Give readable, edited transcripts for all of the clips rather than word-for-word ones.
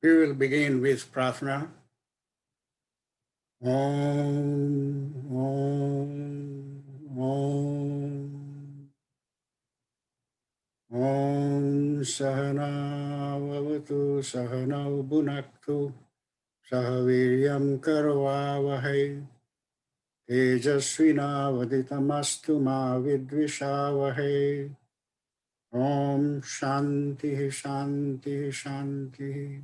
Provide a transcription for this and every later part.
We will begin with prarthana. Om, Om, Om. Om Sahana Vavatu Sahanau Bhunaktu Sahaviryam Karvavahai Tejasvinavaditamastu ma vidvishavahai. Om Shanti Shanti Shanti.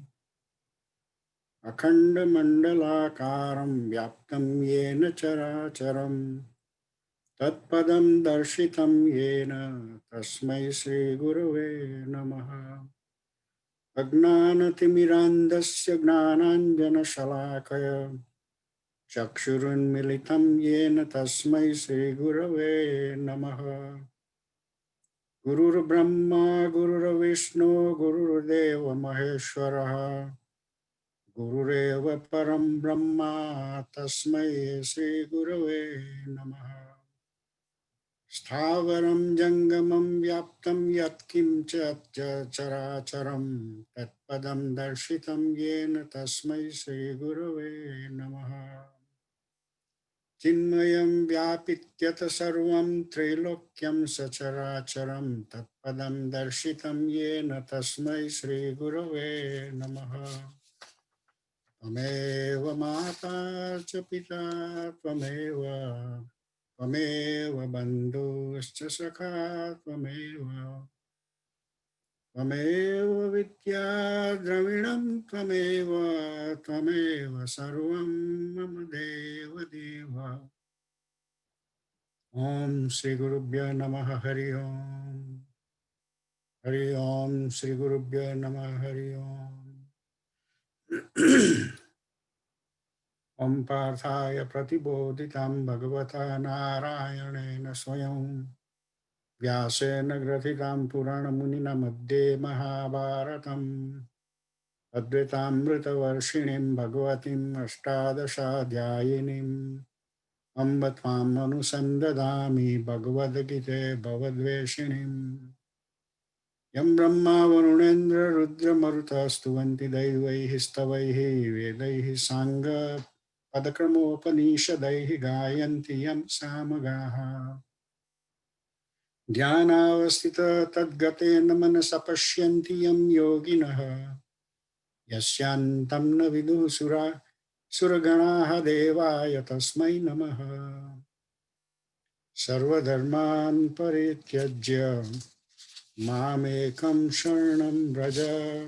Akhanda Mandalakaram Vyaptam Yena Characharam Tatpadam Darshitam Yena Tasmai Sri Gurave Namaha. Ajnanatimirandasya gnananjanashalakaya Chakshurunmilitam Yena Tasmai Sri Gurave Namaha. Gurur Brahma Gurur Vishnu Gurur Deva Maheshwaraha Gurureva Param Brahma Tasmai Sri Gurave Namaha. Sthavaram Jangamam Vyaptam Yatkim Characharam Tatpadam Darshitam Yena Tasmai Sri Gurave Namaha. Chinmayam Vyapityata Sarvam Trilokyam Sacharacharam Tatpadam Darshitam Yena Tasmai Sri Gurave Namaha. Tvameva Mata Cha Pita Tvameva Tvameva bandhuscha sakha tvameva Tvameva vidya dravinam tvameva Tvameva sarvam mama deva deva. Om Sri Gurubhyo Namaha Hari Om. Hari Om Sri Gurubhyo Namaha Hari Om. Om Parthaya Pratibodhitam Bhagavata Narayana Swayam Vyasena Grathitam Purana Munina Madhye Mahabharatam Advaitamrita Varshinim Bhagavatim Ashtadashaadhyayinim Amba Tvam Anusandadami Bhagavad Gita Bhavadveshinim Yam Brahma Varunendra Rudra Maruta Stuvanti Daivaihi Stavaihi Vedaihi Sangha Padakramopanishadaihi Gayanti Yam Samagaha Dhyanavastita tadgatena manasa pashyanti yam yoginaha yasyantam na vidu suraganaha devaya tasmai namaha. Sarvadharman parityajya mamekam sharanam vraja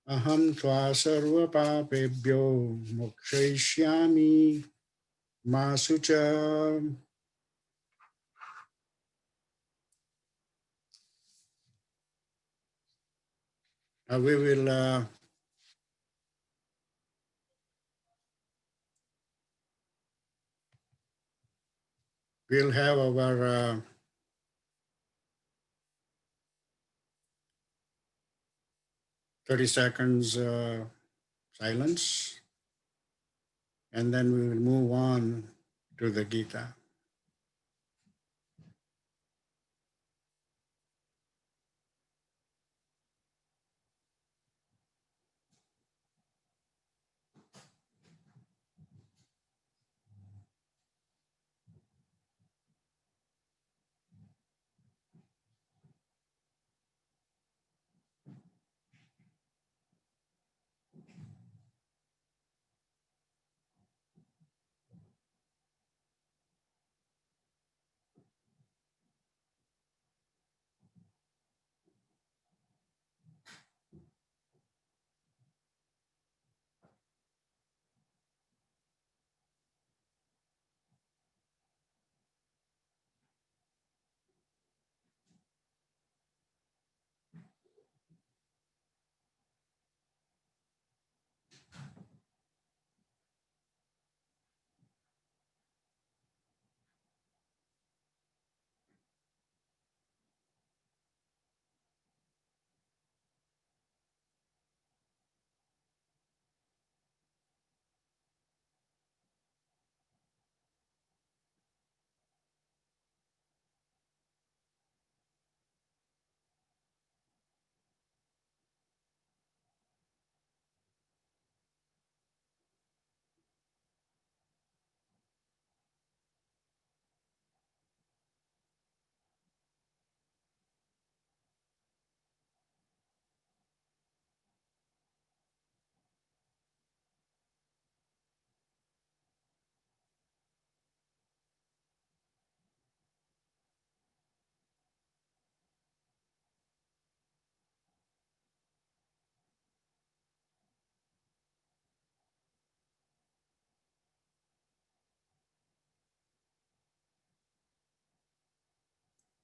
aham tva sarva papebhyo mokshayishyami ma sucha. We will we'll have our 30 seconds silence, and then we will move on to the Gita.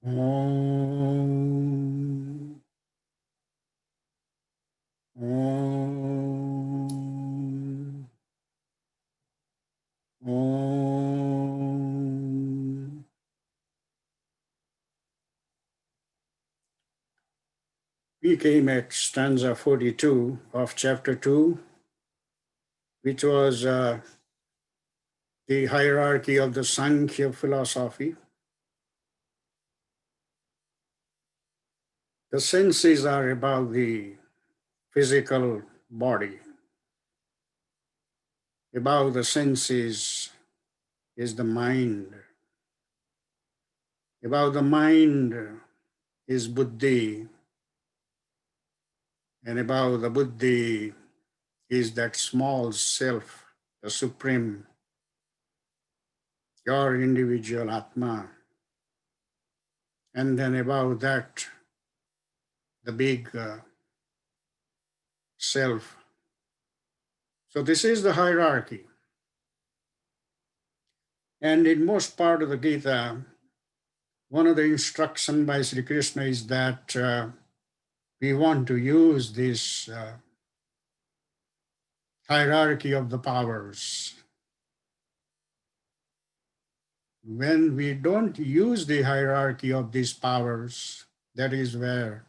Om. Om. Om. We came at stanza 42 of chapter 2, which was the hierarchy of the Sankhya philosophy. The senses are above the physical body. Above the senses is the mind. Above the mind is buddhi. And above the buddhi is that small self, the supreme, your individual Atma. And then above that, the big self. So this is the hierarchy. And in most part of the Gita, one of the instructions by Sri Krishna is that we want to use this hierarchy of the powers. When we don't use the hierarchy of these powers, that is where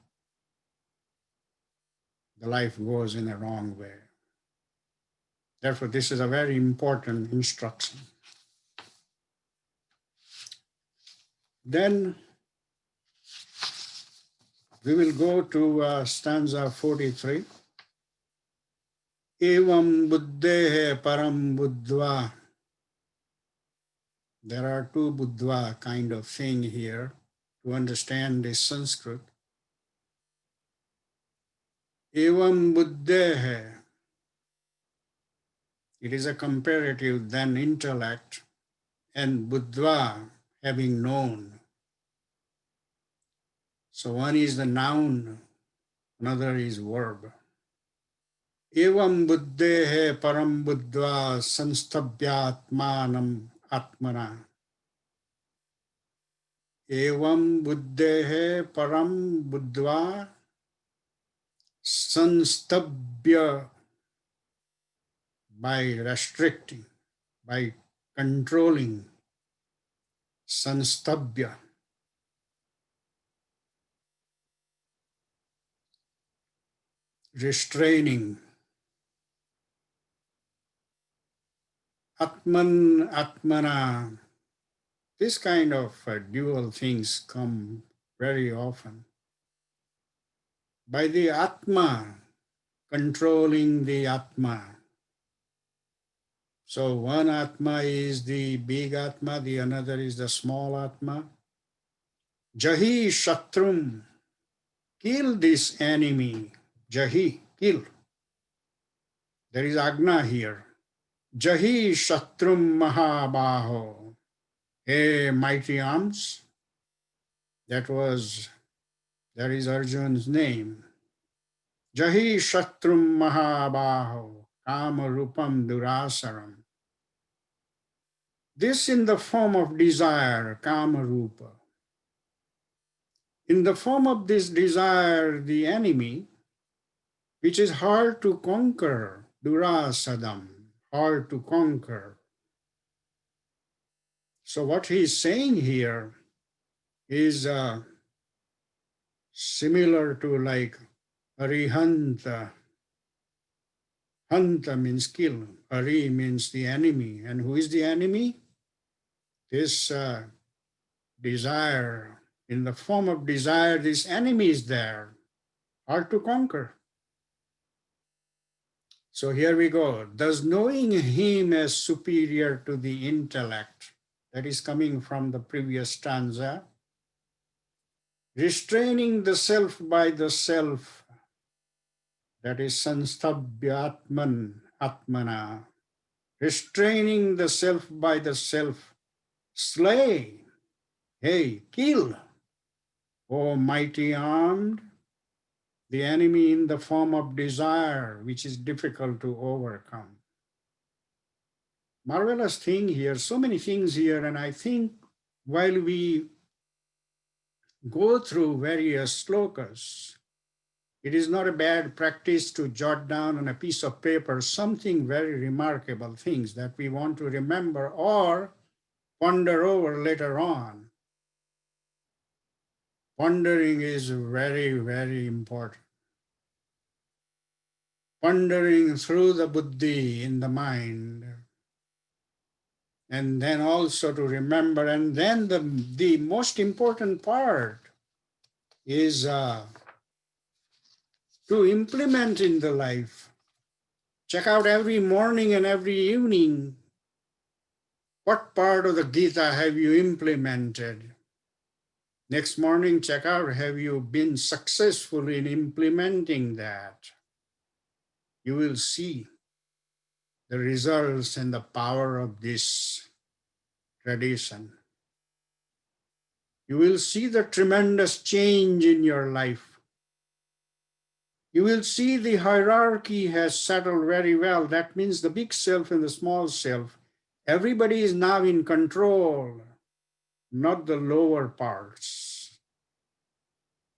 the life goes in a wrong way. Therefore, this is a very important instruction. Then we will go to stanza 43. Evam buddhehe param buddhva. There are two buddhva kind of thing here to understand this Sanskrit. Evam buddhehe. It is a comparative then intellect, and buddhva, having known. So one is the noun, another is verb. Evam buddhehe param buddhva sanstabhyatmanam atmana. Evam buddhehe param buddhva sanstabhya, by restricting, by controlling, sanstabhya. Restraining. Atman, atmana. This kind of dual things come very often. By the Atma, controlling the Atma. So one Atma is the big Atma, the another is the small Atma. Jahi Shatrum, kill this enemy. Jahi, kill. There is Agna here. Jahi Shatrum Mahabaho. Hey, mighty arms. That is Arjun's name. Jahi Shatrum Mahabaho. Kama Rupam Durasaram. This in the form of desire, Kama Rupa. In the form of this desire, the enemy, which is hard to conquer, Durasadam, hard to conquer. So what he is saying here is similar to like Arihanta. Hanta means kill. Ari means the enemy. And who is the enemy? This desire. In the form of desire, this enemy is there, hard to conquer. So here we go. Thus knowing him as superior to the intellect, that is coming from the previous stanza, restraining the self by the self, that is sanstabhyatman atmana, restraining the self by the self, slay, hey, kill, O mighty armed, the enemy in the form of desire, which is difficult to overcome. Marvelous thing here, so many things here, and I think while we go through various slokas. It is not a bad practice to jot down on a piece of paper something very remarkable, things that we want to remember or ponder over later on. Pondering is very, very important. Pondering through the buddhi in the mind, and then also to remember. And then the most important part is to implement in the life. Check out every morning and every evening what part of the Gita have you implemented. Next morning, check out, have you been successful in implementing that? You will see the results and the power of this tradition. You will see the tremendous change in your life. You will see the hierarchy has settled very well. That means the big self and the small self. Everybody is now in control, not the lower parts.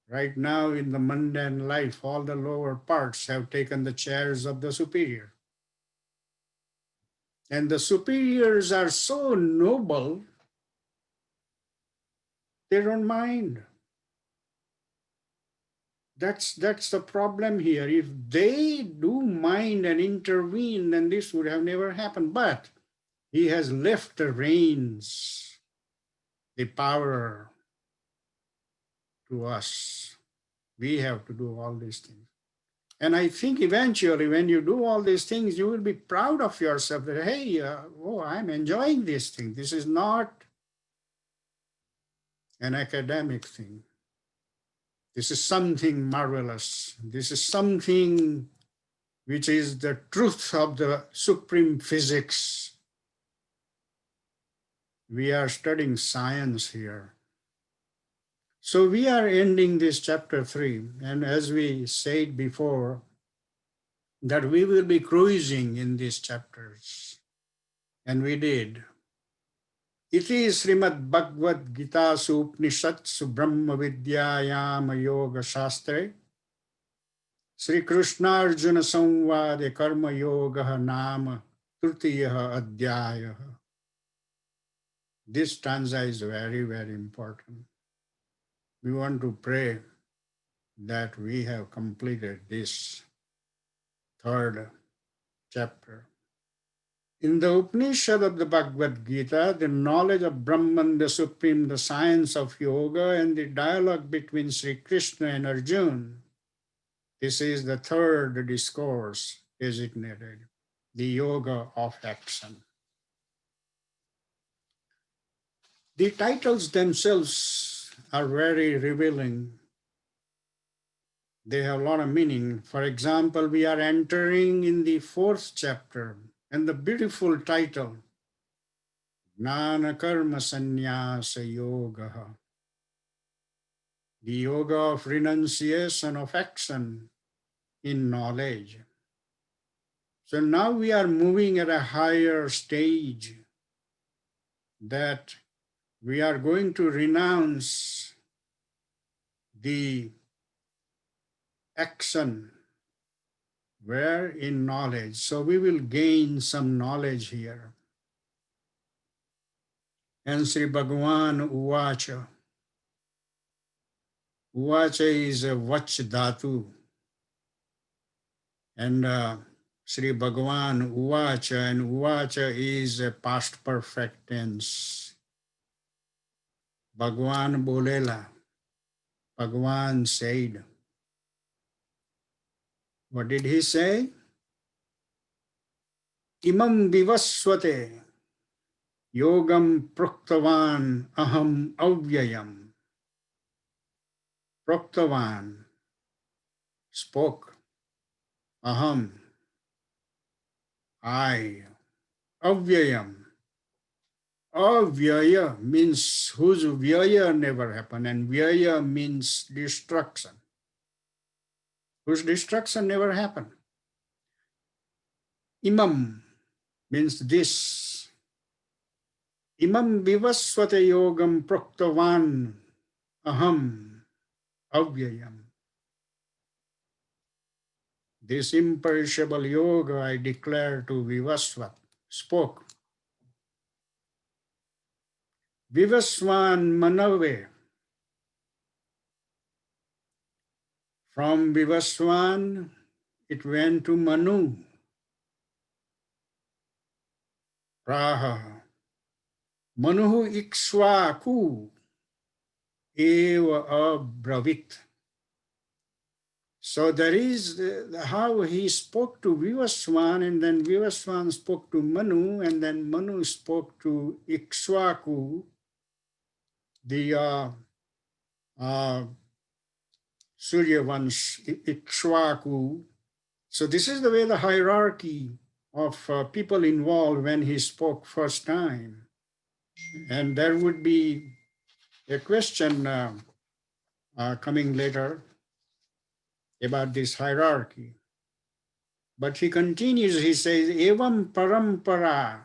Right now in the mundane life, all the lower parts have taken the chairs of the superior. And the superiors are so noble, they don't mind. That's the problem here. If they do mind and intervene, then this would have never happened. But he has left the reins, the power to us. We have to do all these things. And I think eventually when you do all these things, you will be proud of yourself that, hey, I'm enjoying this thing. This is not an academic thing. This is something marvelous. This is something which is the truth of the supreme physics. We are studying science here. So we are ending this chapter 3. And as we said before, that we will be cruising in these chapters. And we did. Iti Srimad Bhagavad Gita Supnishatsu Brahma Vidyayama Yoga Shastre Sri Krishna Arjuna Samvade Karma Yoga Nama Tritiyaha Adhyaya. This stanza is very, very important. We want to pray that we have completed this third chapter. In the Upanishad of the Bhagavad Gita, the knowledge of Brahman, the Supreme, the science of yoga, and the dialogue between Sri Krishna and Arjuna, this is the third discourse designated, the yoga of action. The titles themselves are very revealing. They have a lot of meaning. For example, we are entering in the 4th chapter, and the beautiful title, Jnana Karma Sannyasa Yoga, the yoga of renunciation of action in knowledge. So now we are moving at a higher stage, that we are going to renounce the action where in knowledge. So we will gain some knowledge here. And Sri Bhagavan Uvacha. Uvacha is a vach dhatu. And Sri Bhagavan Uvacha, and Uvacha is a past perfect tense. Bhagavan bolela. Bhagavan said. What did he say? Imam vivasvate yogam proktavan aham avyayam. Proktavan spoke. Aham, I. Avyayam. Avyaya means whose vyaya never happened, and vyaya means destruction. Whose destruction never happened. Imam means this. Imam vivasvate yogam proktavan. aham avyayam. This imperishable yoga I declare to Vivasvat, spoke. Vivasvan Manave. From Vivasvan, it went to Manu. Praha. Manuhu Ikshvaku eva abravit. So there is how he spoke to Vivasvan, and then Vivasvan spoke to Manu, and then Manu spoke to Ikshvaku, the uh, Suryavansh, Ikshvaku. So this is the way the hierarchy of people involved when he spoke first time. And there would be a question coming later about this hierarchy. But he continues, he says, Evam parampara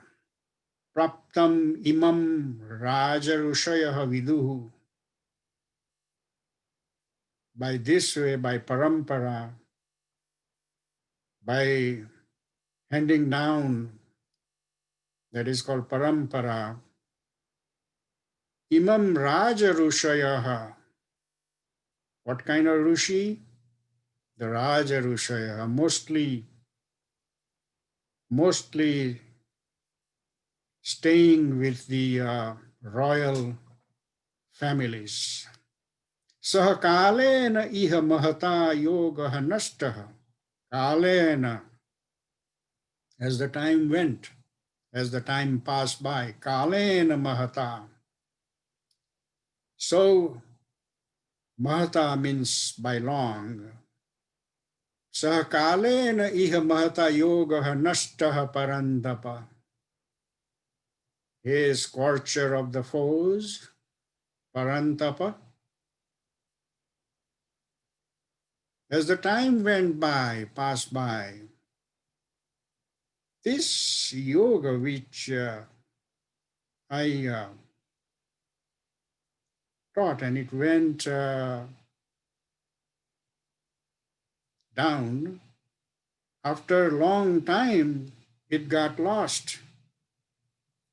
praptam imam rajarushaya viduhu. By this way, by parampara, by handing down, that is called parampara, imam rajarushaya. What kind of rushi? The rajarushaya, mostly staying with the royal families. Saha kalena iha mahata yoga nashtaha. Kalena, as the time went, as the time passed by, kalena mahata. So, mahata means by long. Saha kalena iha mahata yoga nashtaha parandapa. He scorcher of the foes, parantapa. As the time went by, passed by, this yoga which I taught, and it went down, after a long time, it got lost.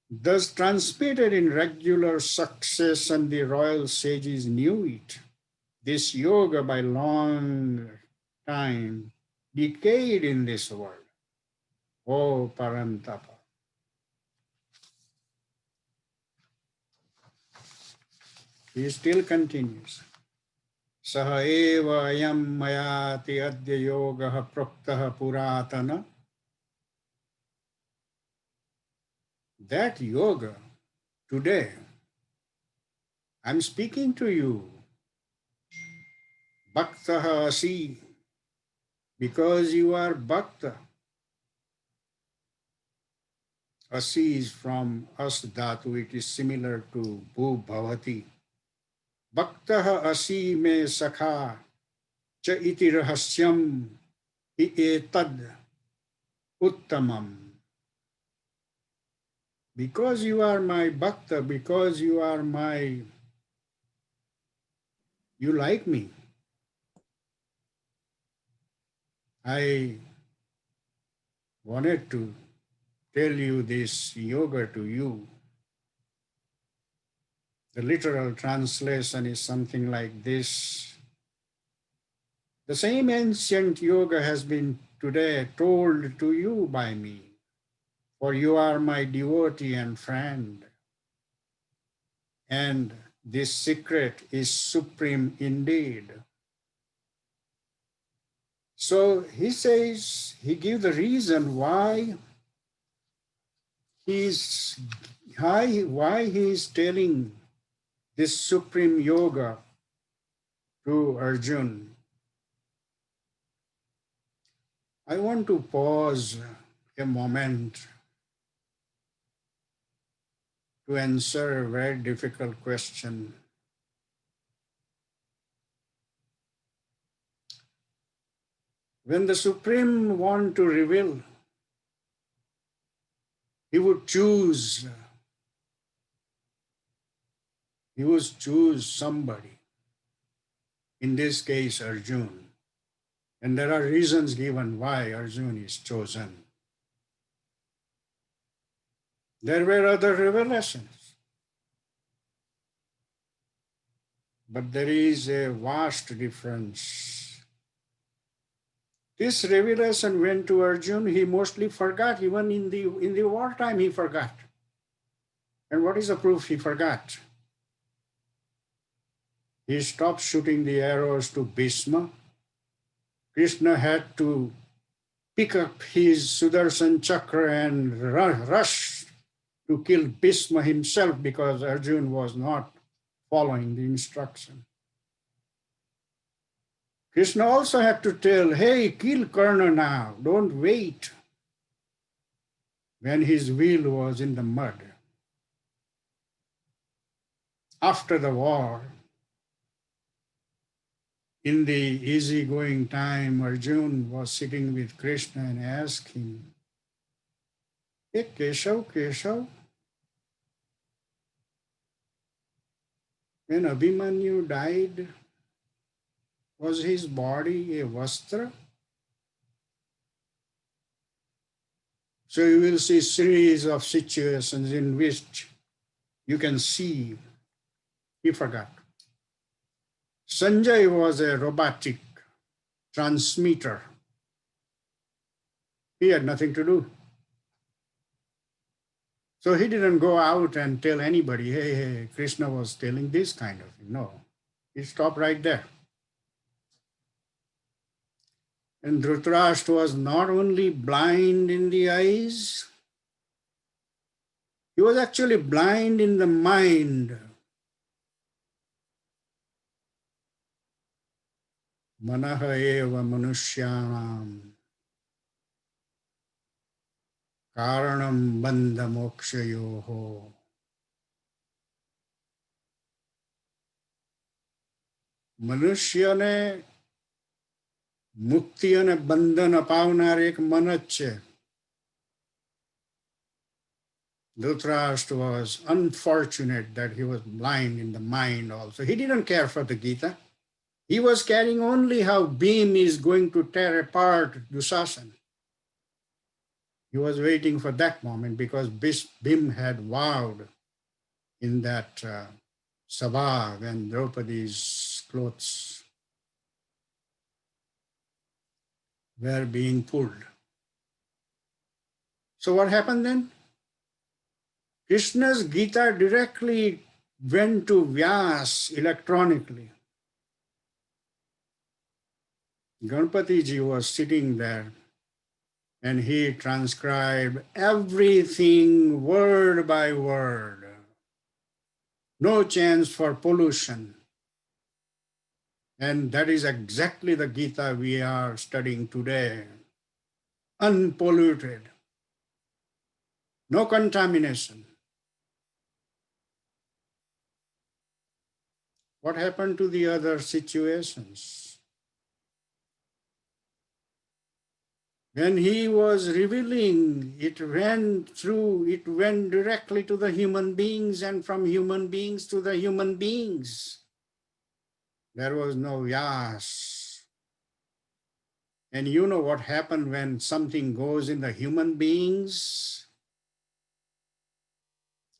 Thus transmitted in regular succession, the royal sages knew it. This yoga by long time decayed in this world. Oh, Parantapa. He still continues. Saha eva ayam mayati adya yogaha proktaha puratana. That yoga, today, I'm speaking to you. Bhaktaha asi, because you are bhakta. Asi is from as dhatu, it is similar to bhu bhavati. Bhaktaha asi me sakha cha iti rahasyam hi etad uttamam. Because you are my bhakta, because you like me, I wanted to tell you this yoga to you. The literal translation is something like this. The same ancient yoga has been today told to you by me, for you are my devotee and friend. And this secret is supreme indeed. So he says, he gives the reason why he is telling this supreme yoga to Arjuna. I want to pause a moment to answer a very difficult question. When the Supreme want to reveal, he would choose somebody. in this case Arjun. And there are reasons given why Arjun is chosen. There were other revelations, but there is a vast difference. This revelation went to Arjun, he mostly forgot, even in the wartime he forgot. And what is the proof he forgot? He stopped shooting the arrows to Bhishma. Krishna had to pick up his Sudarshan Chakra and rush to kill Bhishma himself because Arjun was not following the instruction. Krishna also had to tell, hey, kill Karna now, don't wait, when his wheel was in the mud. After the war, in the easygoing time, Arjun was sitting with Krishna and asked him, hey, Keshav, when Abhimanyu died, was his body a vastra? So you will see series of situations in which you can see he forgot. Sanjay was a robotic transmitter. He had nothing to do. So he didn't go out and tell anybody, hey, Krishna was telling this kind of thing. No, he stopped right there. And Dhritarashtra was not only blind in the eyes, he was actually blind in the mind. Manaha eva manushyanam karanam bandha mokshayoho. મનુષ્યને મુક્તિ અને બંધન અપાવનાર એક મન જ છે. Dhritarashtra was unfortunate that he was blind in the mind also. He didn't care for the Gita. He was caring only how Bhim is going to tear apart Dusasana. He was waiting for that moment because Bhim had vowed in that Sabha when Draupadi's clothes were being pulled. So what happened then? Krishna's Gita directly went to Vyas electronically. Ganpati ji was sitting there and he transcribed everything word by word. No chance for pollution. And that is exactly the Gita we are studying today. Unpolluted. No contamination. What happened to the other situations? When he was revealing, it went directly to the human beings and from human beings to the human beings. There was no yas. And you know what happened when something goes in the human beings?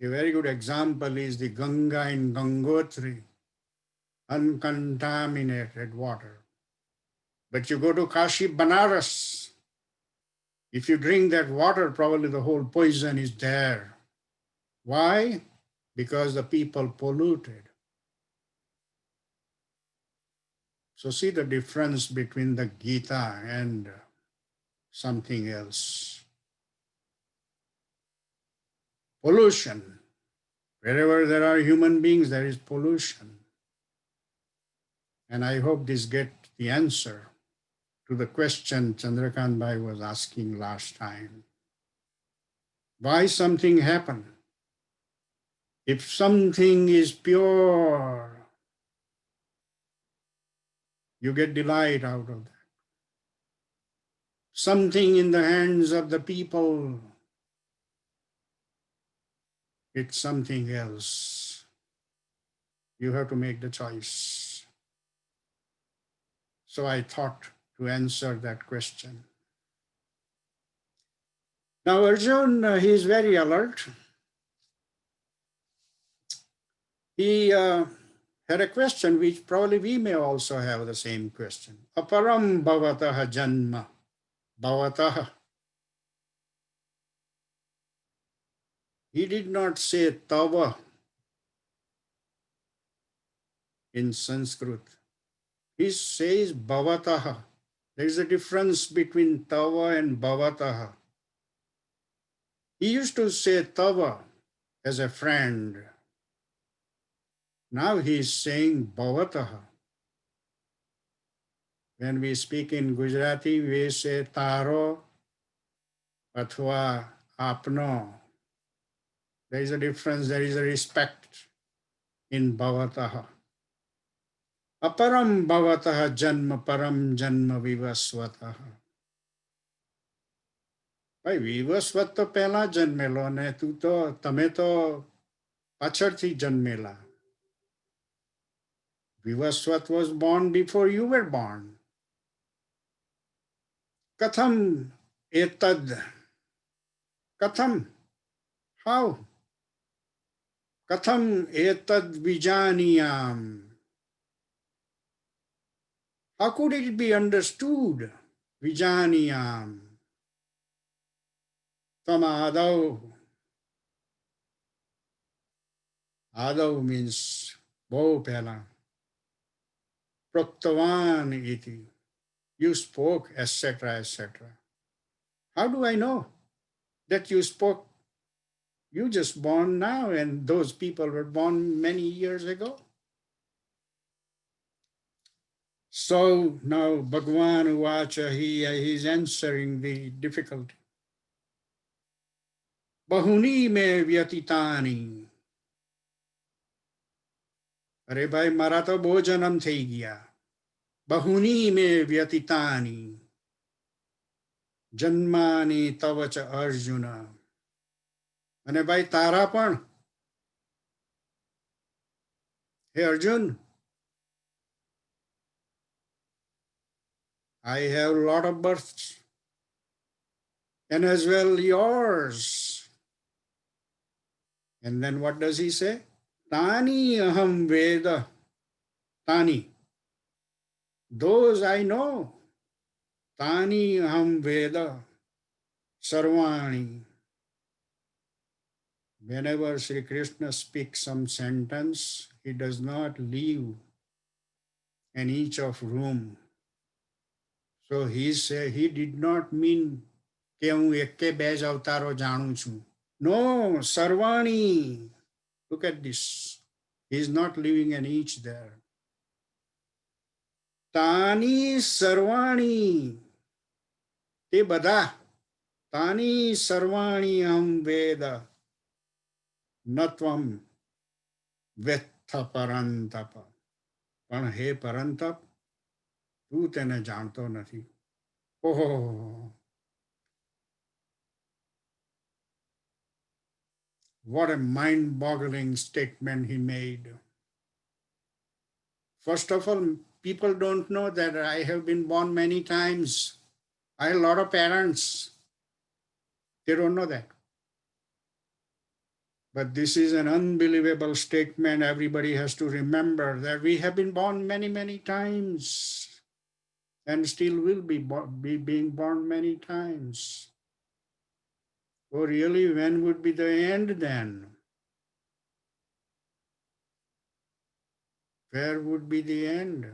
A very good example is the Ganga in Gangotri, uncontaminated water. But you go to Kashi, Banaras, if you drink that water, probably the whole poison is there. Why? Because the people polluted. So see the difference between the Gita and something else. Pollution. Wherever there are human beings, there is pollution. And I hope this gets the answer to the question Chandrakant Bhai was asking last time. Why something happened? If something is pure, you get delight out of that. Something in the hands of the people, it's something else. You have to make the choice. So I thought to answer that question. Now Arjun, he is very alert. He had a question which probably we may also have the same question. Aparam bhavatah janma. Bhavatah. He did not say tava in Sanskrit. He says bhavatah. There is a difference between tava and bhavatah. He used to say tava as a friend. Now he is saying bhavatah. When we speak in Gujarati, we say taro athwa apno. There is a difference, there is a respect in bhavatah. Aparam bhavatah janma param janma vivasvatah. ભાઈ વિવસ્વત તો પહેલા જન્મેલો ને તમે તો પાછળથી જન્મેલા. Vivasvat was born before you were born. Katham etad. Katham. How? Katham etad vijaniyam. How could it be understood? Vijaniyam. Tamadau. Adau means bow pehla. Praktavan iti. You spoke, etc., etc. How do I know that you spoke? You just born now, and those people were born many years ago. So now Bhagwan Uvacha, he is answering the difficulty. Bahuni me vyatitani. अरे भाई मारा तो बहु जन्म થઈ ગયા. बहुनी में व्यतीतानि जन्मानि तव च अर्जुन. અને ભાઈ તારા પણ. Hey Arjun, I have a lot of births and as well yours. And then what does he say? Tani aham veda. Tani. Those I know. Tani aham veda. Sarvani. Whenever Sri Krishna speaks some sentence, he does not leave an inch of room. So he did not mean કે હું એકે બે જ અવતારો જાણું છું. No, Sarvani. Look at this. He is not leaving an inch there. Tani Sarvani. તે બધા. Tani Sarvani aham veda. Natvam vetha parantapa. પણ હે પરંતપ તું તેને જાણતો નથી. ઓહો, what a mind-boggling statement he made. First of all, people don't know that I have been born many times. I have a lot of parents. They don't know that. But this is an unbelievable statement. Everybody has to remember that we have been born many, many times and still will be being born many times. Oh, really? When would be the end then? Where would be the end?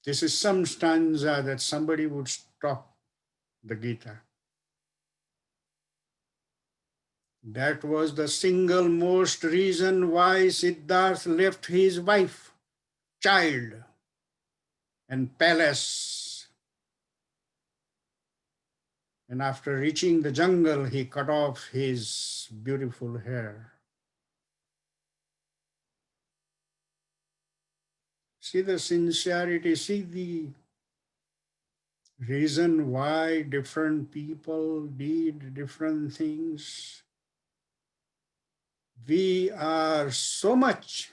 This is some stanza that somebody would stop the Gita. That was the single most reason why Siddhartha left his wife, child, and palace. And after reaching the jungle, he cut off his beautiful hair. See the sincerity, see the reason why different people did different things. We are so much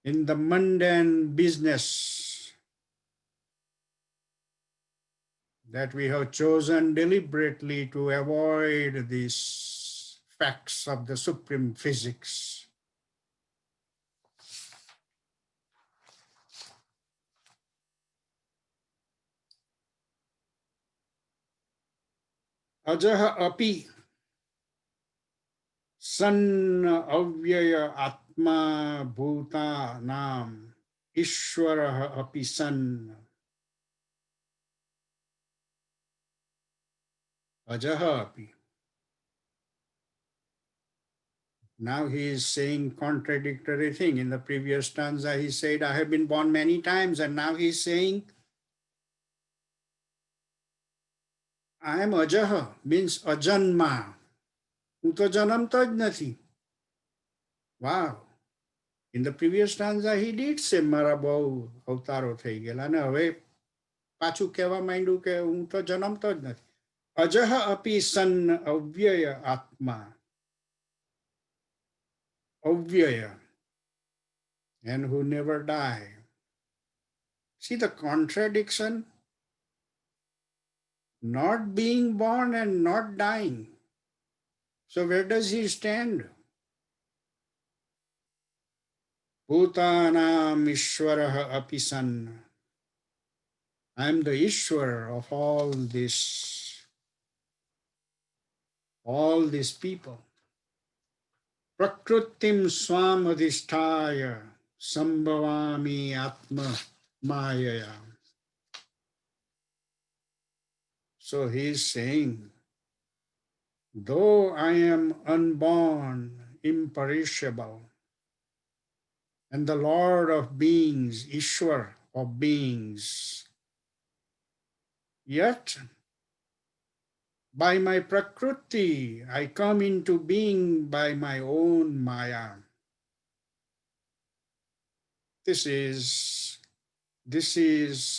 in the mundane business that we have chosen deliberately to avoid these facts of the supreme physics. Ajaha api san avyaya atma bhuta nam ishwaraha api san ajaha api. Now he is saying contradictory thing. In the previous stanza he said, I have been born many times, and now he is saying, I am ajaha, means ajanma. હું તો જન્મતો જ નથી. Wow. In the previous stanza he did say મારા બહુ અવતારો થઈ ગયેલા, અને હવે પાછું કહેવા માંડ્યું કે હું તો જન્મતો જ નથી. અજહ અપી સન અવ્યય આત્મા. Avyaya, and who never die. See the contradiction? Not being born and not dying. So where does he stand? Bhutanam Ishwaraha api san. I am the Ishwar of all these people. Prakrutim swam adhisthaya sambhavami atma mayaya. So he is saying, though I am unborn, imperishable, and the Lord of beings, Ishwar of beings, yet by my Prakruti, I come into being by my own Maya. This is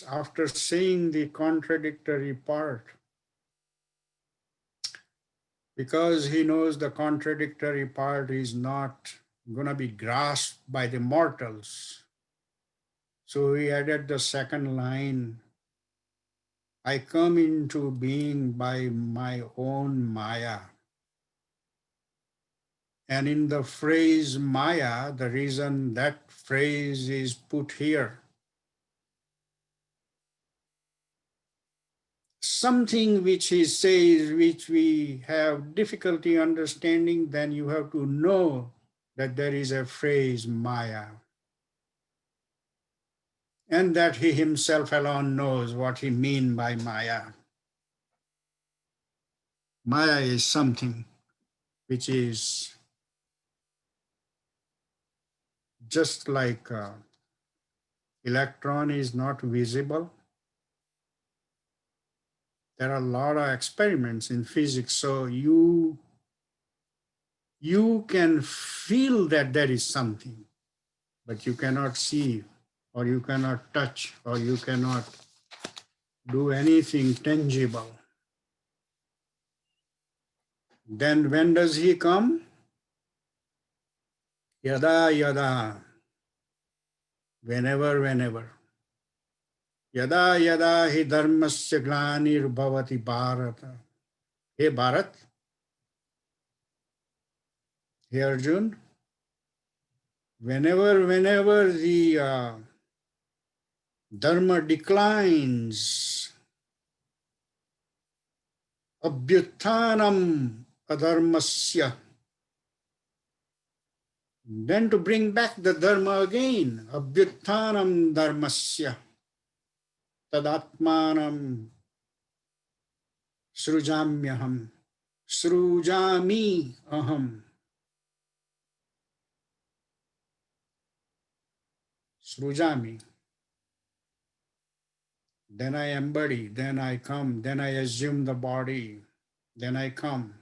after saying the contradictory part, because he knows the contradictory part is not going to be grasped by the mortals. So he added the second line, I come into being by my own Maya. And in the phrase Maya, the reason that phrase is put here, something which he says, which we have difficulty understanding, then you have to know that there is a phrase Maya. And that he himself alone knows what he means by Maya. Maya is something which is just like electron is not visible. There are a lot of experiments in physics, so you can feel that there is something, but you cannot see, or you cannot touch, or you cannot do anything tangible. Then when does he come? Yada yada, whenever. Yada yada hi dharmasya glanir bhavati Bharata. Hey Bharat, hey Arjun, whenever the dharma declines, abhyuthanam adharmasya, then to bring back the dharma again, abhyuthanam dharmasya, tadatmanam srujamyaham, srujami aham. Srujami. Then I embody, then I come, then I assume the body, then I come.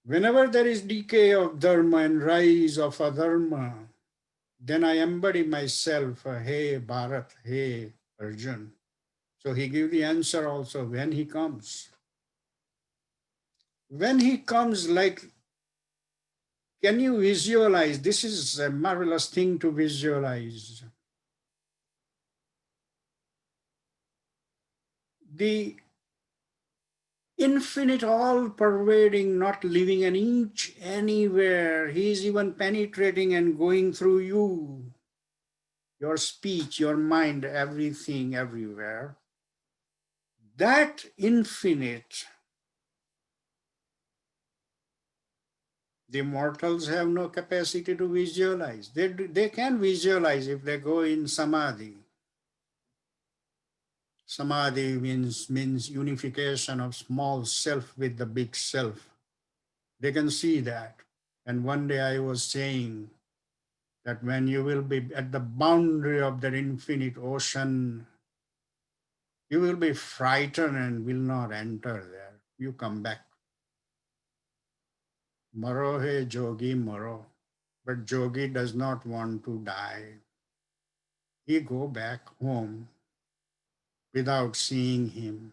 Whenever there is decay of dharma and rise of adharma, then I embody myself, hey Bharat, hey Arjun. So he gives the answer also when he comes. When he comes like Can you visualize? This is a marvelous thing to visualize. The infinite, all pervading, not leaving an inch anywhere. He is even penetrating and going through you, your speech, your mind, everything, everywhere. That infinite, the mortals have no capacity to visualize. They can visualize if they go in samadhi. Samadhi means unification of small self with the big self. They can see that. And one day I was saying that when you will be at the boundary of that infinite ocean, you will be frightened and will not enter there. You come back. Maro he jogi maro. But Jogi does not want to die. He go back home without seeing him.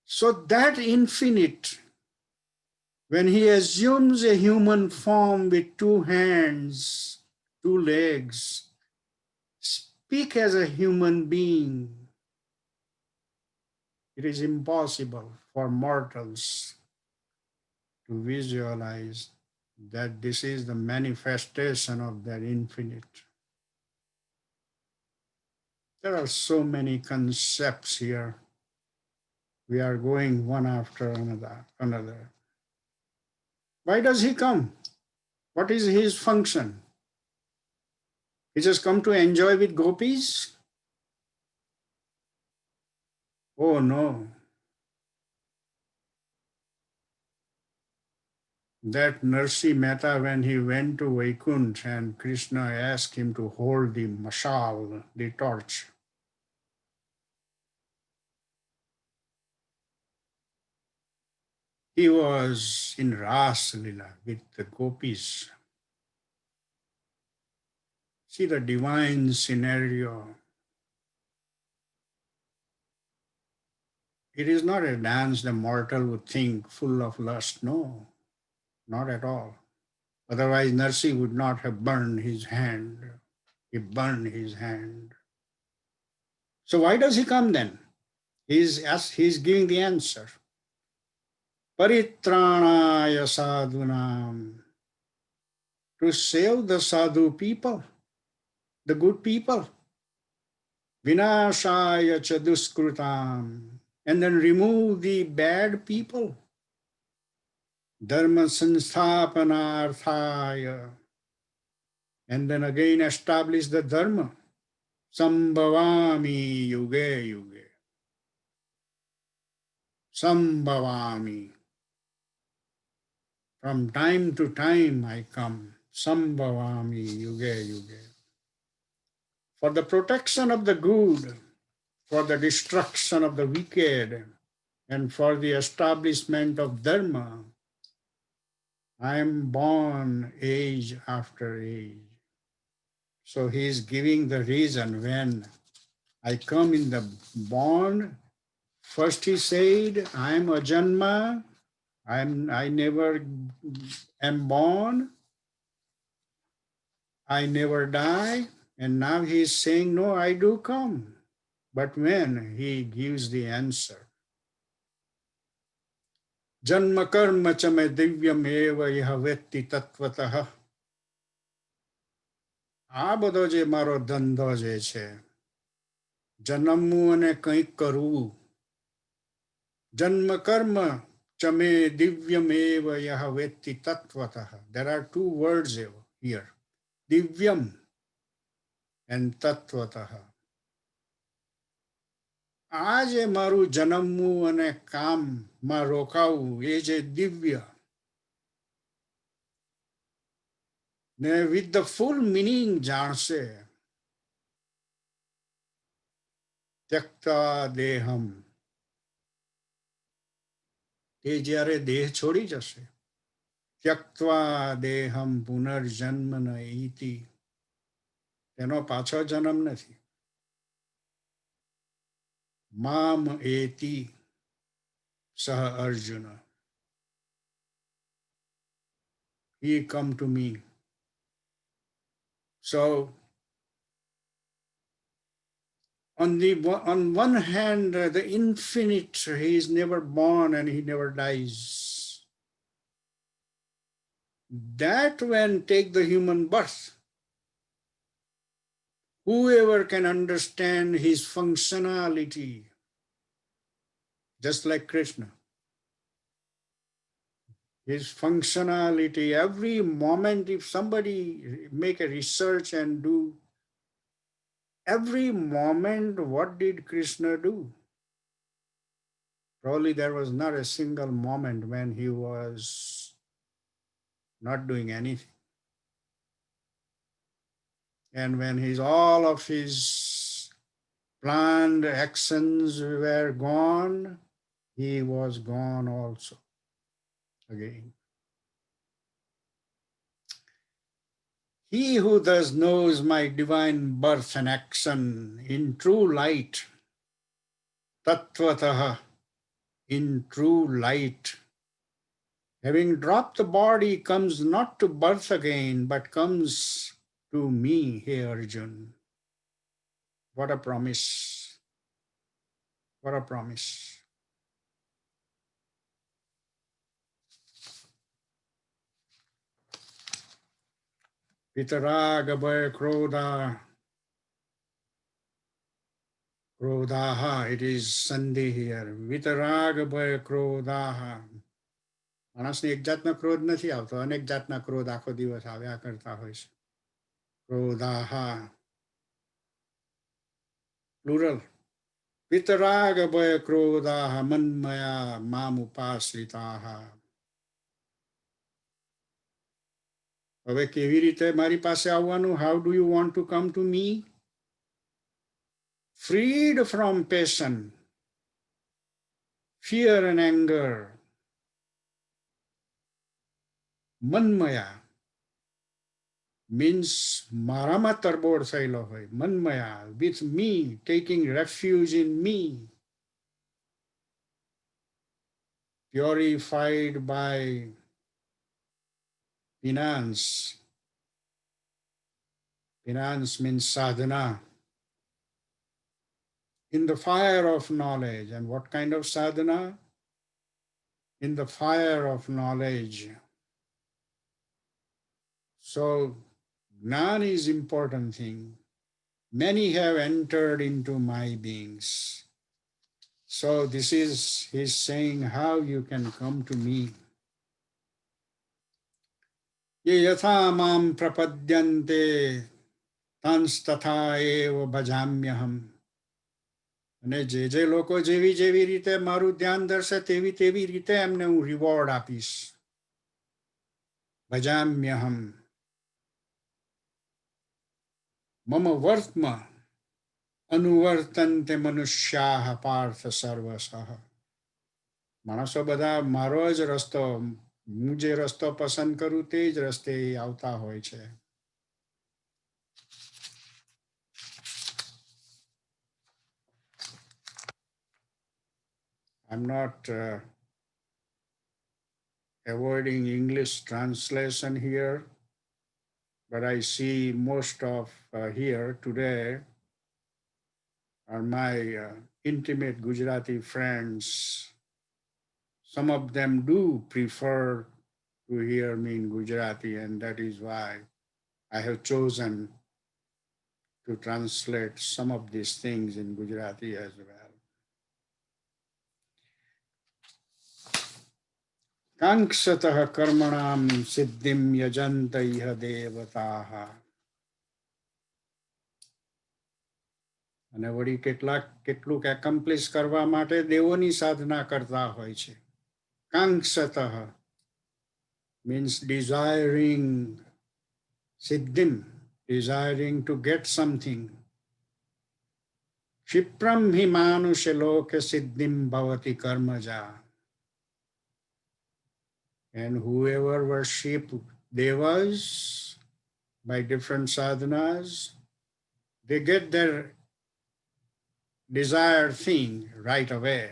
So that infinite, when he assumes a human form with two hands, two legs, speak as a human being, it is impossible for mortals to visualize that this is the manifestation of that infinite. There are so many concepts here. We are going one after another. Why does he come? What is his function? He just come to enjoy with gopis? Oh no. That Narsi Mehta, when he went to Vaikunt and Krishna asked him to hold the mashal, the torch, he was in Ras Lila with the gopis. See the divine scenario. It is not a dance the mortal would think full of lust. No, not at all. Otherwise, Narsi would not have burned his hand. He burned his hand. So why does he come then? He's giving the answer. Paritranaya sadhunam. To save the sadhu people, the good people. Vinashaya chaduskrutam. And then remove the bad people. Dharma sansthapanarthaya. And then again establish the dharma. Sambhavami yuge yuge. Sambhavami. From time to time I come. Sambhavami yuge yuge. For the protection of the good, for the destruction of the wicked, and for the establishment of dharma, I am born age after age. So he is giving the reason when I come in the born. First he said, I am a janma, I never am born, I never die. And now he is saying, no, I do come. But when he gives the answer, Janma karma cha me divyam eva yah vetti tatvatah. આ બધો જે મારો ધંધો જે છે, જન્મવું અને કંઈક કરવું. જન્મ કર્મ ચમે દિવ્યમેવ યહ વેત્તિ તત્વતઃ. There are two words here. Divyam and તત્વતઃ. આ જે મારું જન્મવું અને કામમાં રોકાવું એ જે દિવ્ય, ને with the full meaning જાણશે. ત્યક્તા દેહમ. તે જ્યારે દેહ છોડી જશે. ત્યક્ત્વા દેહમ પુનર્જન્મ ન ઇતિ. તેનો પાછો જન્મ નથી. મામ એતિ સહ Arjun. he come to me. So on one hand, the infinite, he is never born and he never dies. That when take the human birth, whoever can understand his functionality, just like Krishna, his functionality, every moment, if somebody make a research and do every moment, what did Krishna do? Probably there was not a single moment when he was not doing anything. And when all of his planned actions were gone, he was gone also again. He who thus knows my divine birth and action in true light, tattvataha, in true light, having dropped the body, comes not to birth again, but comes to me, he Arjun. What a promise. What a promise. Vitaraga bhaya krodhaha, it is Sandhi here. Vitaraga bhaya krodhaha. માણસને એક જાતનો ક્રોધ નથી આવતો, અનેક જાતના ક્રોધ આખો દિવસ આવ્યા કરતા હોય છે. ક્રોધાહા પ્લુરલ. વિતરાગ ભય ક્રોધાહ મન્મયા મામુપાશ્રિતાહ. હવે કેવી રીતે મારી પાસે આવવાનું? How do you want to come to me? Freed from passion, fear and anger, મન્મયા means મારામાં તરબોળ થયેલો હોય. મન્મયા, with me, taking refuge in me, purified by penance. Penance means sadhana. In the fire of knowledge. And what kind of sadhana? In the fire of knowledge. So, Gnan is important thing. Many have entered into my beings. So this is his saying how you can come to me. Ye yatha mam prapadyante tanstatha eva bhajamyaham. અને જે લોકો જેવી જેવી રીતે મારું ધ્યાન ધરશે તેવી તેવી રીતે એમને હું રિવોર્ડ આપીશ. ભજામ્યહમ. મમ વર્તમ અનુવર્તન્તે મનુષ્યાઃ પાર્થ સર્વસઃ. માણસો બધા મારો જ રસ્તો, હું જે રસ્તો પસંદ કરું તે જ રસ્તે આવતા હોય છે. I'm not avoiding English translation here, but I see most of here today are my intimate Gujarati friends. Some of them do prefer to hear me in Gujarati, and that is why I have chosen to translate some of these things in Gujarati as well. કાંક્ષતઃ કર્મણામ સિદ્ધિમ યજંત ઇહ દેવતાઃ. અને વળી કેટલુંક એકોમ્પ્લિશ કરવા માટે દેવોની સાધના કરતા હોય છે. કાંક્ષતઃ means desiring siddhim, desiring to get something. Shipram hi manusya loka siddhim bhavati karmaja. And whoever worship devas by different sadhanas, they get their desired thing right away.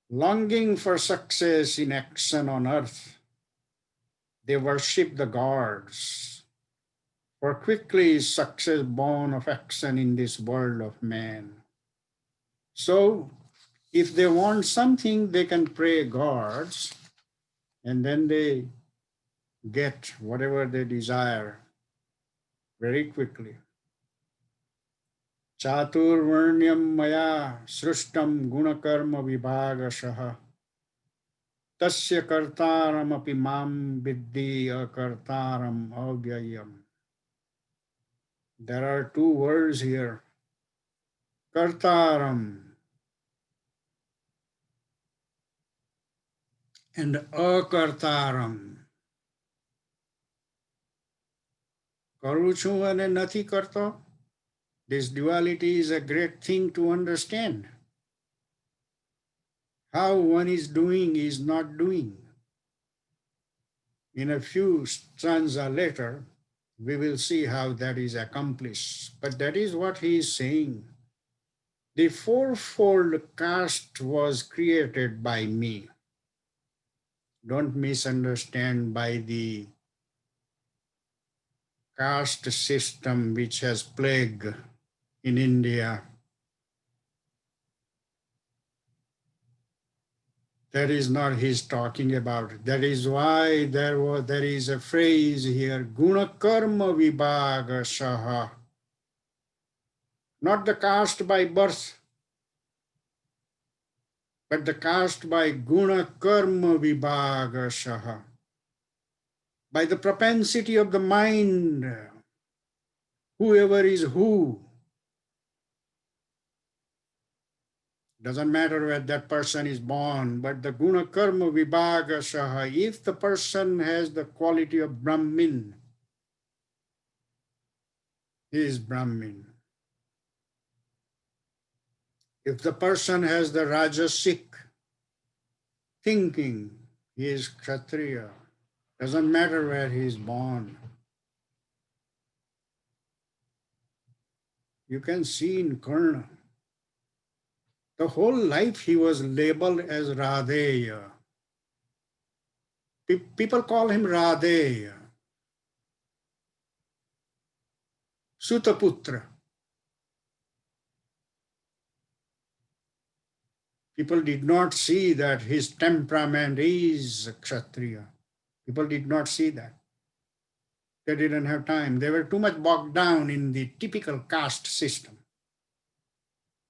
Longing for success in action on earth, They worship the gods. For quickly is success born of action in this world of man. So, if they want something, they can pray gods, and then they get whatever they desire very quickly. Chaturvarnyam maya srishtam gunakarma vibhagashaha tasya kartaram api mam viddhi akartaram avyayam. There are two words here. Kartaram and akartaram. Kરું છું અને નથી કરતો. This duality is a great thing to understand. How one is doing is not doing. In a few stanzas later, we will see how that is accomplished. But that is what he is saying. The fourfold caste was created by me. Don't misunderstand by the caste system which has plagued in India. That is not his talking about. That is why there is a phrase here, guna karma vibhaga shaha. Not the caste by birth, but the caste by guna karma vibhaga shaha. By the propensity of the mind, whoever is who. Doesn't matter where that person is born, but the guna karma vibhaga shaha, if the person has the quality of Brahmin, he is Brahmin. If the person has the rajasic thinking, he is Kshatriya. Doesn't matter where he is born. You can see in Karna, the whole life he was labeled as Radheya. People call him Radheya. Sutaputra. People did not see that his temperament is Kshatriya. People did not see that. They didn't have time. They were too much bogged down in the typical caste system.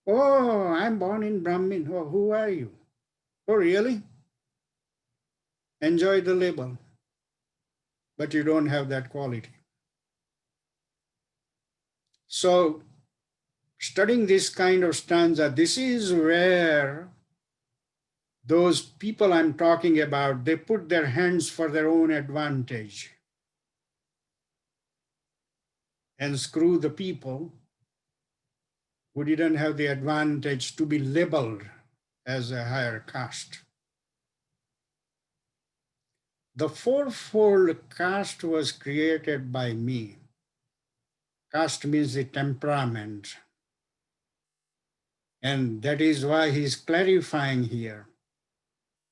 Oh, I'm born in Brahmin. Oh, who are you? Oh, really? Enjoy the label. But you don't have that quality. So, studying this kind of stanza, this is where those people I'm talking about, they put their hands for their own advantage and screw the people who didn't have the advantage to be labeled as a higher caste. The fourfold caste was created by me. Caste means the temperament. And that is why he's clarifying here.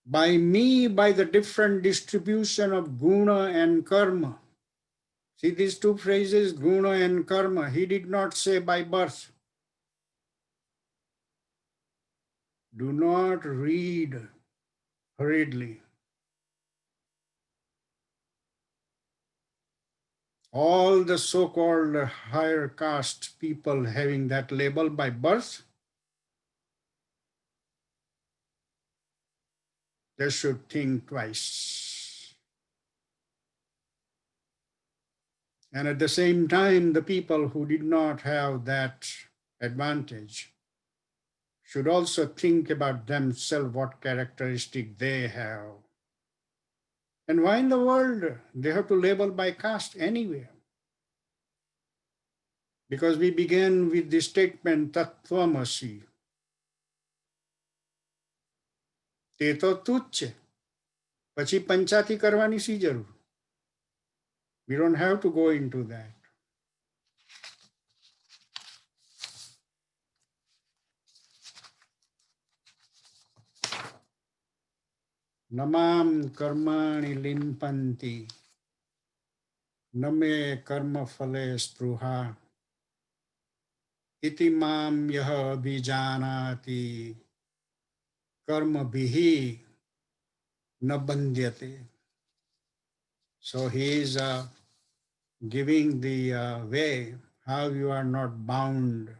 By me, by the different distribution of guna and karma. See these two phrases, guna and karma. He did not say by birth. Do not read hurriedly. All the so-called higher caste people having that label by birth, they should think twice. And at the same time, the people who did not have that advantage should also think about themselves, what characteristic they have. And why in the world they have to label by caste anyway? Because we began with the statement Tattvamasi. તે તો તું જ છે. પછી પંચાતી કરવાની શી જરૂર? We don't have to go into that. Namam karmani limpanti Name karma phale spruha iti mam yaha bijanati karma bihi nabandyate. So he is giving the way how you are not bound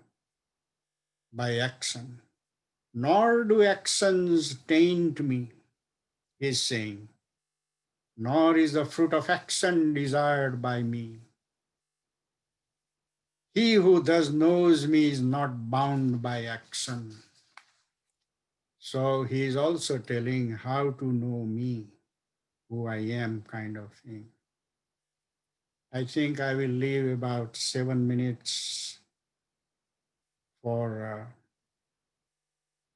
by action. Nor do actions taint me, he is saying, nor is the fruit of action desired by me. He who thus knows me is not bound by action. So he is also telling how to know me, who I am, kind of thing. I think I will leave about 7 minutes for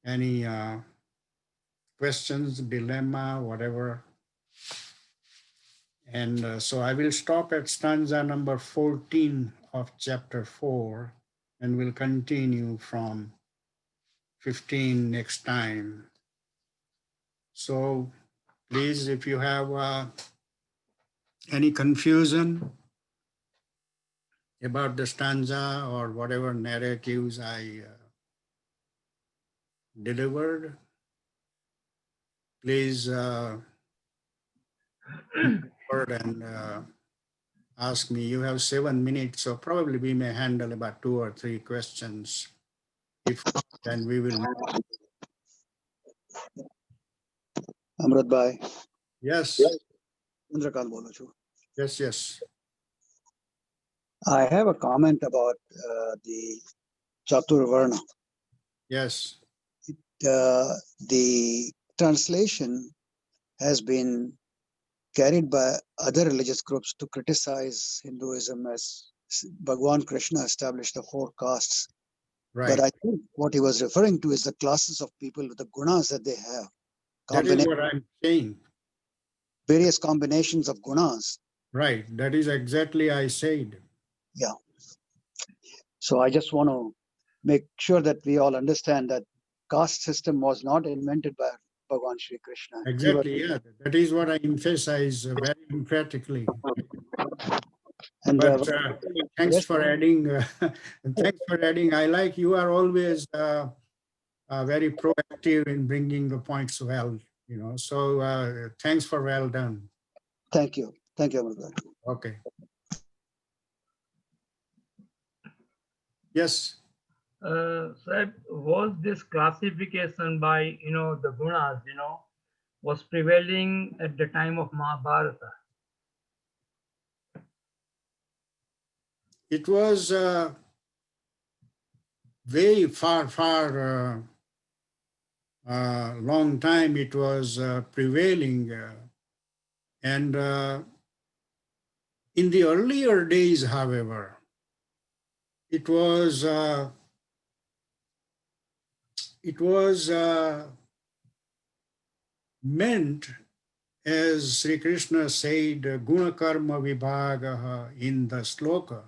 any questions, dilemma, whatever. And so I will stop at stanza number 14 of chapter 4 and will continue from 15 next time. So please, if you have any confusion about the stanza or whatever narratives I delivered, please word and ask me. You have 7 minutes, so probably we may handle about 2 or 3 questions. If not, then we will. Amrit bhai. Yes. Indrakal bolo chu. Yes, yes. I have a comment about the Chatur Varna. Yes. The translation has been carried by other religious groups to criticize Hinduism as Bhagwan Krishna established the 4 castes. Right. But I think what he was referring to is the classes of people with the gunas that they have. That is what I'm saying. Various combinations of gunas. Right. That is exactly I said. Yeah. So I just want to make sure that we all understand that caste system was not invented by Bhagwan Sri Krishna. Exactly. Yeah. That is what I emphasize very emphatically. And But thanks for adding. Thanks for adding. I like you are always very proactive in bringing the points well. So thanks for well done. Thank you. Thank you, Amrit. Okay. Yes. Sir, was this classification by the gunas was prevailing at the time of Mahabharata? It was way far long time it was prevailing, and in the earlier days, however, it was meant, as Sri Krishna said, guna karma vibhagaha in the sloka.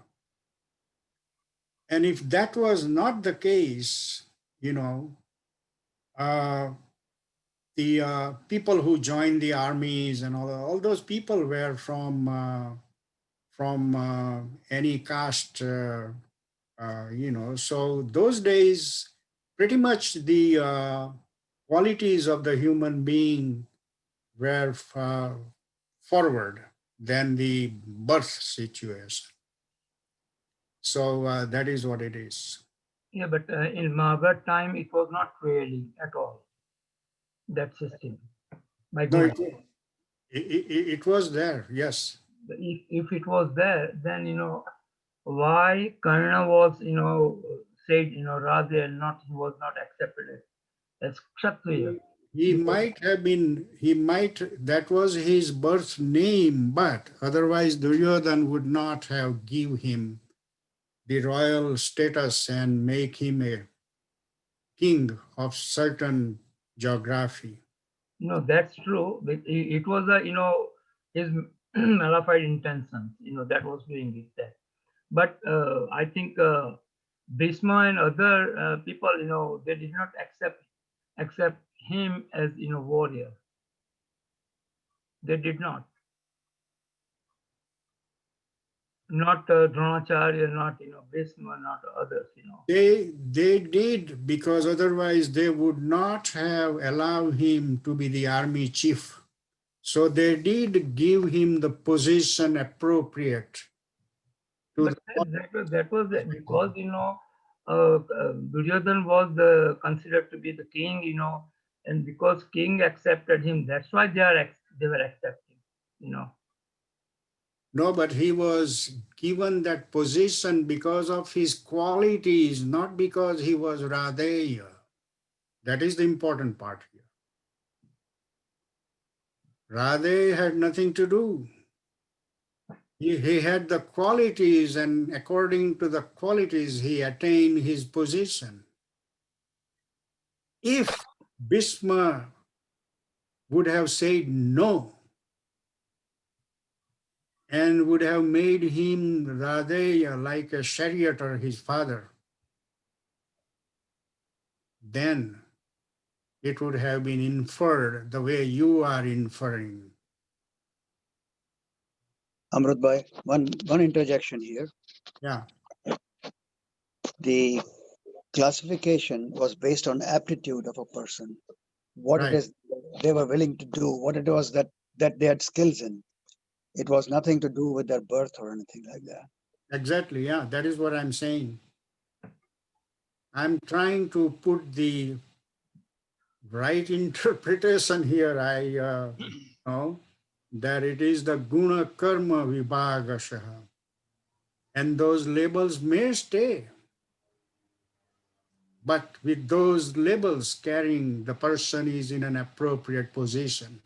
And if that was not the case, uh, the people who joined the armies and all those people were from any caste, So those days, pretty much the qualities of the human being were forward than the birth situation. So that is what it is. Yeah, but in Mahabharata time, it was not prevailing at all, that system. By No, Guna. it was there, yes. If it was there, then why Karna was said rather not, he was not accepted as Kshatriya. He might have been, that was his birth name, but otherwise Duryodhan would not have give him the royal status and make him a king of certain geography. No, that's true. But it was a his malified intentions. That was doing it there. But I think Bhishma and other people, they did not accept him as warrior. They did not. not Dronacharya, not Bhishma, not others. They did, because otherwise they would not have allowed him to be the army chief. So they did give him the position appropriate to But the. that was because Duryodhan was considered to be the king, and because king accepted him, that's why they were accepting. No, but he was given that position because of his qualities, not because he was Radheya. That is the important part here. Radhe had nothing to do. He had the qualities, and according to the qualities, he attained his position. If Bhishma would have said no and would have made him Radheya like a charioteer, his father, then it would have been inferred the way you are inferring. Amrut Bhai, one interjection here. Yeah, The classification was based on aptitude of a person, what it right. is they were willing to do, what it was that they had skills in. It was nothing to do with their birth or anything like that. Exactly. Yeah, that is what I'm saying. I'm trying to put the right interpretation here. I know that it is the guna karma vibhagashaha, and those labels may stay. But with those labels carrying, the person is in an appropriate position.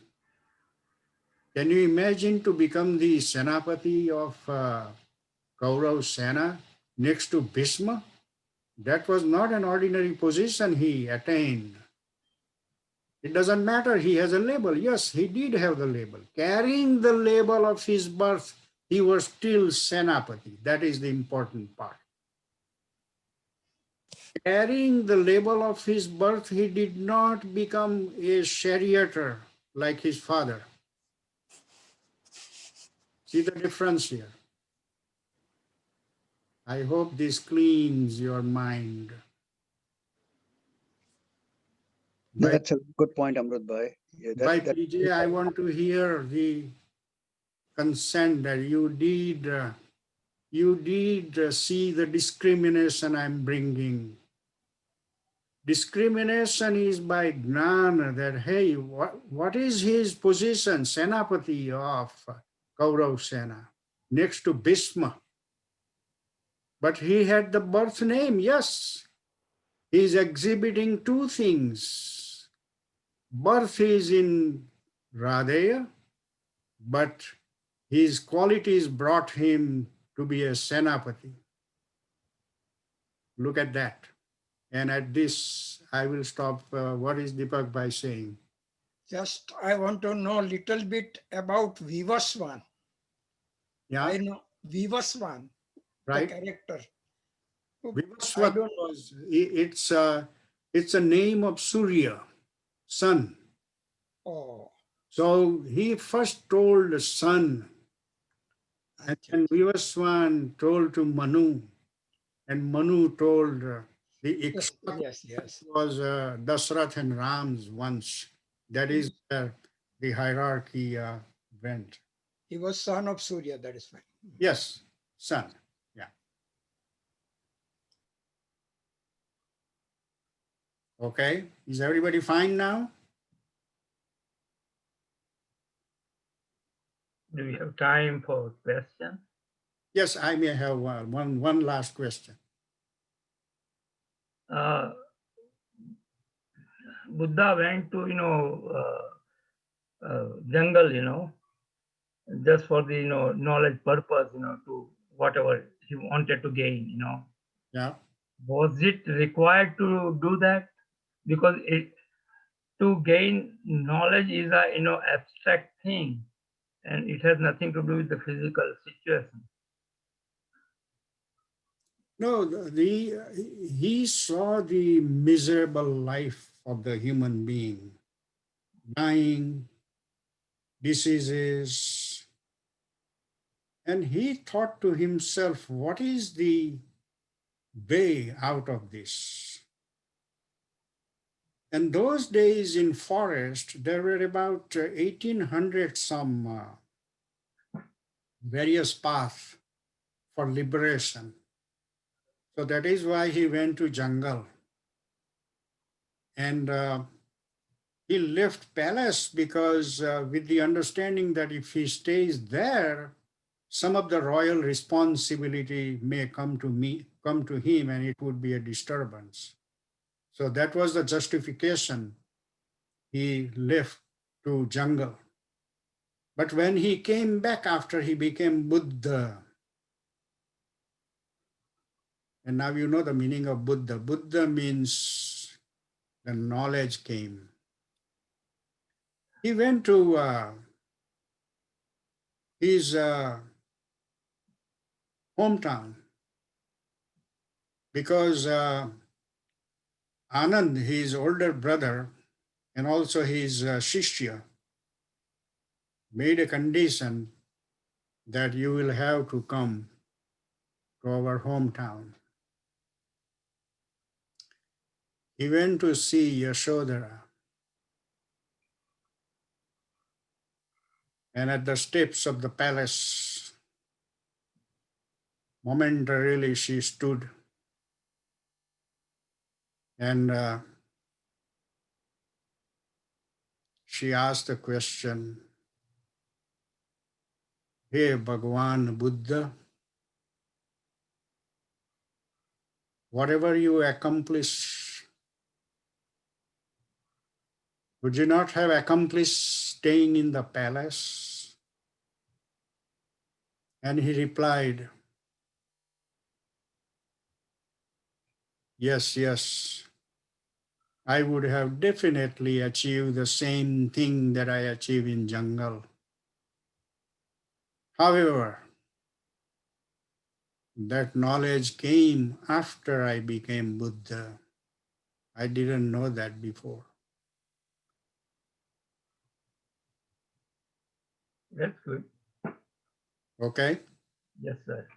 Can you imagine to become the Senapati of Kaurav Sena next to Bhishma? That was not an ordinary position he attained. It doesn't matter, he has a label. Yes, he did have the label. Carrying the label of his birth, he was still Senapati. That is the important part. Carrying the label of his birth, he did not become a charioteer like his father. See the difference here. I hope this cleans your mind. That's a good point, Amrut Bhai. Yeah, By PJ, I want to hear the consent that you did see the discrimination I'm bringing. Discrimination is by Gnana, that, hey, what is his position? Senapati of Kaurav Sena, next to Bhishma. But he had the birth name, yes. He is exhibiting two things. Birth is in Radheya, but his qualities brought him to be a Senapati. Look at that. And at this, I will stop. What is Deepak by saying? Just I want to know a little bit about Vivaswan. Yeah, I know Vivaswan, the right. character. I Vivasvat don't was, it's a name of Surya, sun. Oh, So he first told the sun, and then Vivaswan told to Manu, and Manu told the yes, Ikshvat yes, yes. was Dasrath and Ram's once. That is where the hierarchy went. He was son of Surya, that is fine. Yes, sun. Yeah. Okay. Is everybody fine now? Do we have time for questions? Yes, I may have one last question. Buddha went to jungle, just for the knowledge purpose, to whatever he wanted to gain. Yeah. Was it required to do that? Because to gain knowledge is a abstract thing, and it has nothing to do with the physical situation. No, he saw the miserable life of the human being, dying, diseases, And he thought to himself, what is the way out of this? And those days in forest, there were about 1800 some various paths for liberation. So that is why he went to jungle. And he left palace because with the understanding that if he stays there, some of the royal responsibility may come to him, and it would be a disturbance. So that was the justification. He left to jungle. But when he came back after he became Buddha, and now you know the meaning of Buddha. Buddha means the knowledge came. He went to his hometown because Anand, his older brother, and also his Shishya, made a condition that you will have to come to our hometown. He went to see Yashodhara. And at the steps of the palace, momentarily she stood and she asked the question, "Hey Bhagwan Buddha, whatever you accomplish, would you not have accomplished staying in the palace?" And he replied, "Yes, yes, I would have definitely achieved the same thing that I achieved in jungle. However, that knowledge came after I became Buddha. I didn't know that before." That's good. Okay, Yes, sir.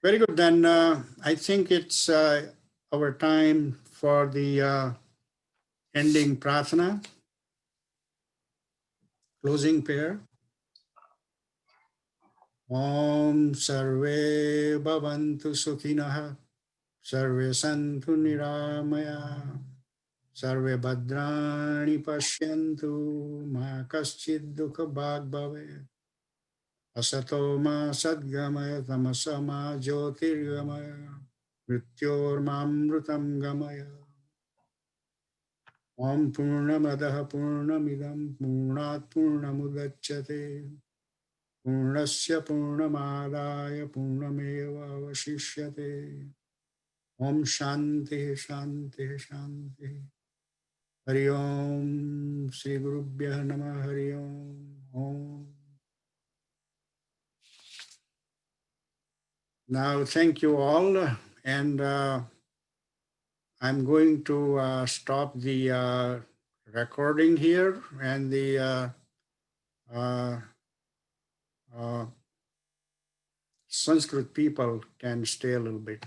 very good. Then I think it's our time for the ending prarthana, closing prayer. Om Sarve Bhavantu Sukhinah, Sarve Santu Niramaya, Sarve Bhadrani Pashyantu, Ma Kaschid Dukha Bhag Bhave, Asato Ma Sadgamaya, Tamasa Ma Jyotirgamaya, Mrityor Mamrutam Gamaya. Om Purnamadaha Purnamidam Purnat Purnamudachyate Purnasya Purnamadaya Purnameva Avashishyate. Om Shanti Shanti Shanti. Hari Om Sri Gurubhya Namah Hari Om. Om. Now thank you all, and I'm going to stop the recording here, and the Sanskrit people can stay a little bit.